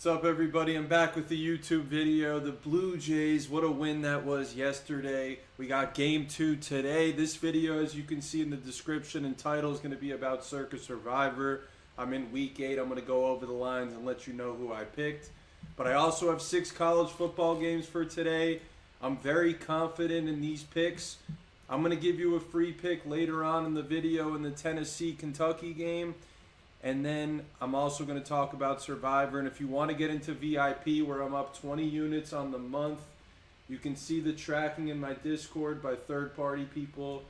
What's up, everybody? I'm back with the YouTube video. The Blue Jays, what a win that was yesterday. We got game 2 today. This video, as you can see in the description and title, is going to be about Circa Survivor. I'm in week 8. I'm going to go over the lines and let you know who I picked. But I also have 6 college football games for today. I'm very confident in these picks. I'm going to give you a free pick later on in the video in the Tennessee-Kentucky game. And then I'm also going to talk about Survivor. And if you want to get into VIP, where I'm up 20 units on the month, you can see the tracking in my Discord by third-party people.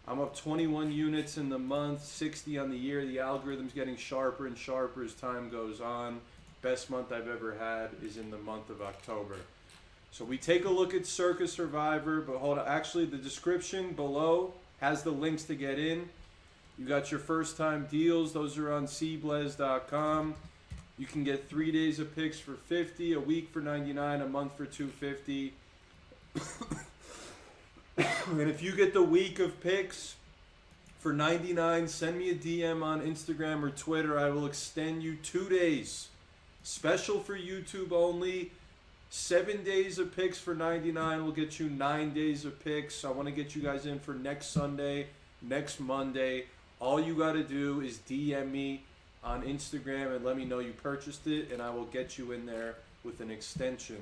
I'm up 21 units in the month, 60 on the year. The algorithm's getting sharper and sharper as time goes on. Best month I've ever had is in the month of October. So we take a look at Circa Survivor, but hold on. Actually, the description below has the links to get in. You got your first time deals. Those are on cblez.com. You can get 3 days of picks for $50, a week for $99, a month for $250. And if you get the week of picks for $99, send me a DM on Instagram or Twitter. I will extend you 2 days. Special for YouTube only. 7 days of picks for $99 will get you 9 days of picks. I want to get you guys in for next Sunday, next Monday. All you got to do is DM me on Instagram and let me know you purchased it, and I will get you in there with an extension.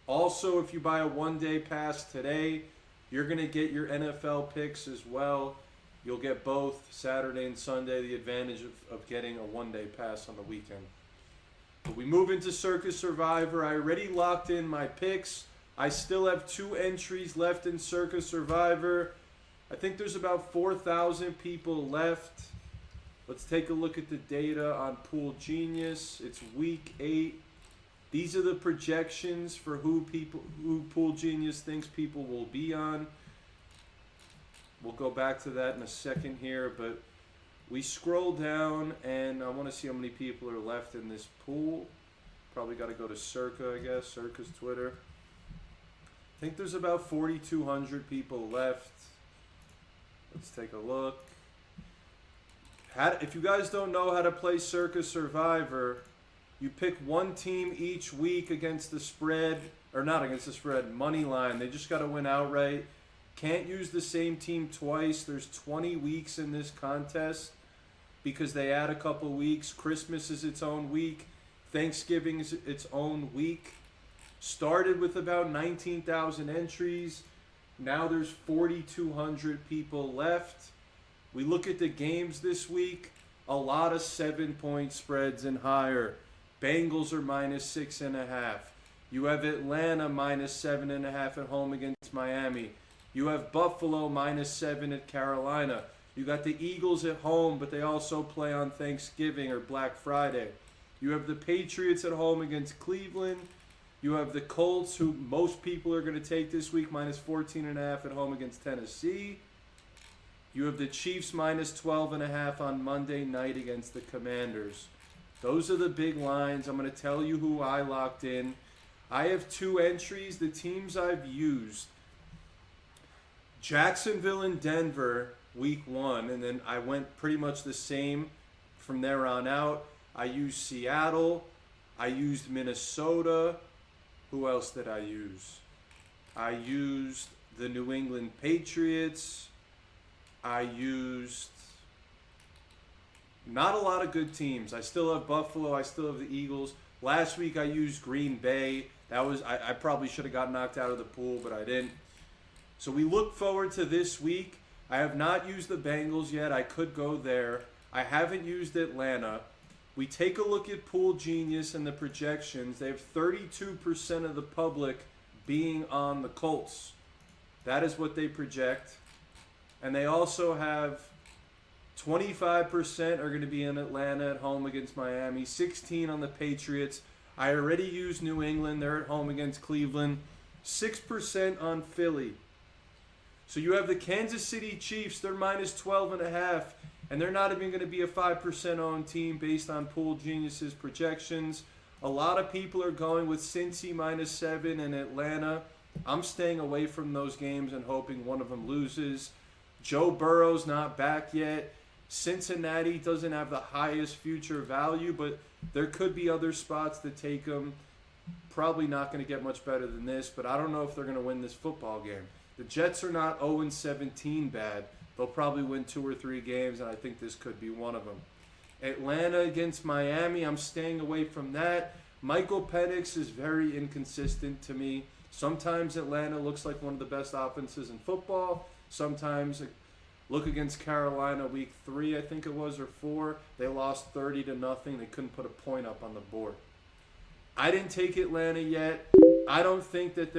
Also, if you buy a one-day pass today, you're going to get your NFL picks as well. You'll get both Saturday and Sunday, the advantage of getting a one-day pass on the weekend. But we move into Circa Survivor. I already locked in my picks. I still have 2 entries left in Circa Survivor. I think there's about 4,000 people left. Let's take a look at the data on Pool Genius. It's week 8. These are the projections for who Pool Genius thinks people will be on. We'll go back to that in a second here, but we scroll down and I want to see how many people are left in this pool. Probably got to go to Circa, I guess. Circa's Twitter. I think there's about 4,200 people left. Let's take a look. If you guys don't know how to play Circa Survivor, you pick one team each week against the spread, or not against the spread, money line. They just got to win outright. Can't use the same team twice. There's 20 weeks in this contest because they add a couple weeks. Christmas is its own week. Thanksgiving is its own week. Started with about 19,000 entries. Now there's 4,200 people left. We look at the games this week. A lot of 7-point spreads and higher. Bengals are -6.5. You have Atlanta -7.5 at home against Miami. You have Buffalo -7 at Carolina. You got the Eagles at home, but they also play on Thanksgiving or Black Friday. You have the Patriots at home against Cleveland. You have the Colts, who most people are going to take this week, -14.5 at home against Tennessee. You have the Chiefs -12.5 on Monday night against the Commanders. Those are the big lines. I'm going to tell you who I locked in. I have 2 entries. The teams I've used: Jacksonville and Denver, week 1, and then I went pretty much the same from there on out. I used Seattle. I used Minnesota. Who else did I use? I used the New England Patriots. I used not a lot of good teams. I still have Buffalo. I still have the Eagles. Last week I used Green Bay. That was I probably should have got knocked out of the pool, but I didn't. So we look forward to this week. I have not used the Bengals yet. I could go there. I haven't used Atlanta. We take a look at Pool Genius and the projections. They have 32% of the public being on the Colts. That is what they project. And they also have 25% are going to be in Atlanta at home against Miami. 16 on the Patriots. I already used New England. They're at home against Cleveland. 6% on Philly. So you have the Kansas City Chiefs. They're -12.5. And they're not even going to be a 5% owned team based on Pool Genius's projections. A lot of people are going with Cincy -7 and Atlanta. I'm staying away from those games and hoping one of them loses. Joe Burrow's not back yet. Cincinnati doesn't have the highest future value, but there could be other spots to take them. Probably not going to get much better than this, but I don't know if they're going to win this football game. The Jets are not 0-17 bad. They'll probably win 2 or 3 games, and I think this could be one of them. Atlanta against Miami, I'm staying away from that. Michael Penix is very inconsistent to me. Sometimes Atlanta looks like one of the best offenses in football. Sometimes, look against Carolina week 3, I think it was, or 4. They lost 30-0. They couldn't put a point up on the board. I didn't take Atlanta yet. I don't think this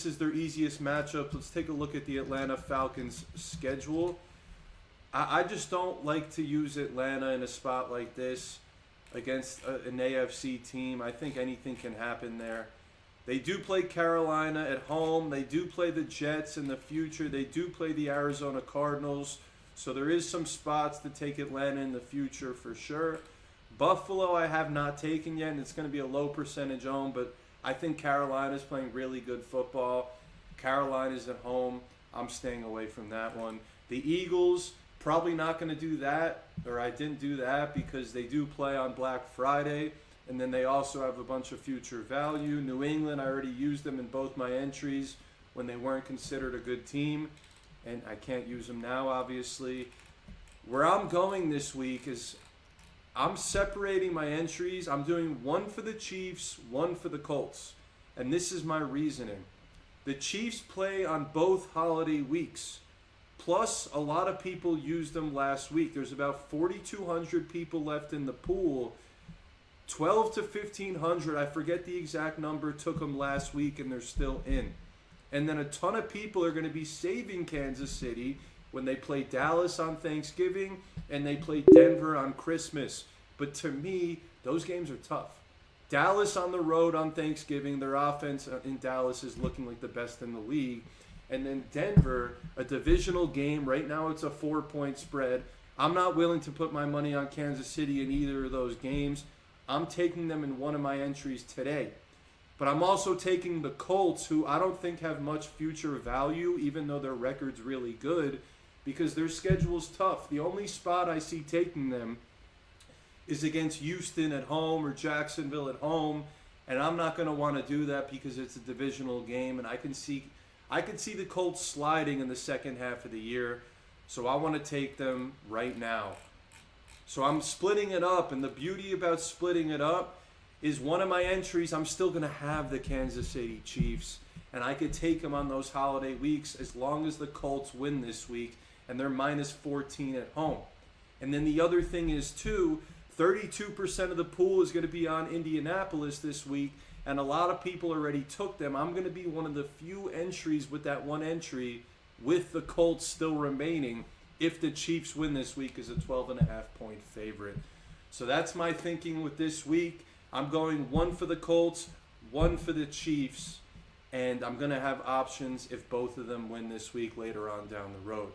is their easiest matchup. Let's take a look at the Atlanta Falcons schedule. I just don't like to use Atlanta in a spot like this against an AFC team. I think anything can happen there. They do play Carolina at home. They do play the Jets in the future. They do play the Arizona Cardinals. So there is some spots to take Atlanta in the future for sure. Buffalo I have not taken yet, and it's going to be a low percentage own, but I think Carolina's playing really good football. Carolina's at home. I'm staying away from that one. The Eagles, probably not going to do that, or I didn't do that because they do play on Black Friday, and then they also have a bunch of future value. New England, I already used them in both my entries when they weren't considered a good team, and I can't use them now, obviously. Where I'm going this week is I'm separating my entries. I'm doing one for the Chiefs, one for the Colts. And this is my reasoning. The Chiefs play on both holiday weeks. Plus, a lot of people used them last week. There's about 4,200 people left in the pool. 12 to 1,500, I forget the exact number, took them last week and they're still in. And then a ton of people are going to be saving Kansas City when they play Dallas on Thanksgiving and they play Denver on Christmas. But to me, those games are tough. Dallas on the road on Thanksgiving, their offense in Dallas is looking like the best in the league. And then Denver, a divisional game. Right now it's a 4-point spread. I'm not willing to put my money on Kansas City in either of those games. I'm taking them in one of my entries today. But I'm also taking the Colts, who I don't think have much future value, even though their record's really good, because their schedule's tough. The only spot I see taking them is against Houston at home or Jacksonville at home, and I'm not going to want to do that because it's a divisional game, and I can see the Colts sliding in the second half of the year, so I want to take them right now. So I'm splitting it up, and the beauty about splitting it up is one of my entries, I'm still going to have the Kansas City Chiefs, and I could take them on those holiday weeks as long as the Colts win this week, and they're minus 14 at home. And then the other thing is, too, 32% of the pool is going to be on Indianapolis this week, and a lot of people already took them. I'm going to be one of the few entries with that one entry with the Colts still remaining if the Chiefs win this week as a 12.5-point favorite. So that's my thinking with this week. I'm going one for the Colts, one for the Chiefs, and I'm going to have options if both of them win this week later on down the road.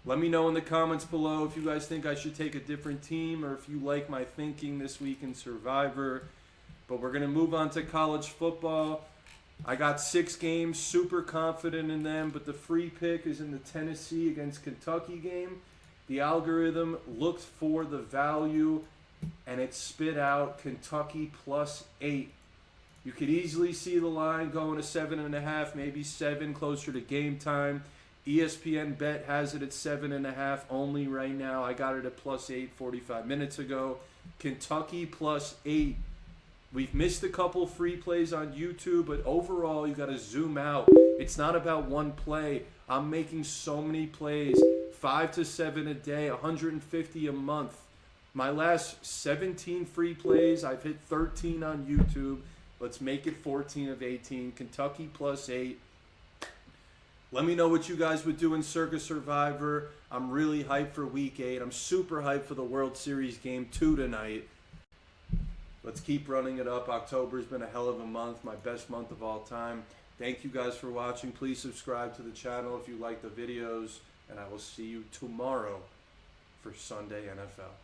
Let me know in the comments below if you guys think I should take a different team or if you like my thinking this week in Survivor. But we're going to move on to college football. I got 6 games, super confident in them, but the free pick is in the Tennessee against Kentucky game. The algorithm looked for the value, and it spit out Kentucky plus 8. You could easily see the line going to 7.5, maybe 7, closer to game time. ESPN Bet has it at 7.5 only right now. I got it at plus 8 45 minutes ago. Kentucky plus 8. We've missed a couple free plays on YouTube, but overall, you got to zoom out. It's not about one play. I'm making so many plays, 5 to 7 a day, 150 a month. My last 17 free plays, I've hit 13 on YouTube. Let's make it 14 of 18. Kentucky plus 8. Let me know what you guys would do in Circa Survivor. I'm really hyped for Week 8. I'm super hyped for the World Series Game 2 tonight. Let's keep running it up. October's been a hell of a month, my best month of all time. Thank you guys for watching. Please subscribe to the channel if you like the videos, and I will see you tomorrow for Sunday NFL.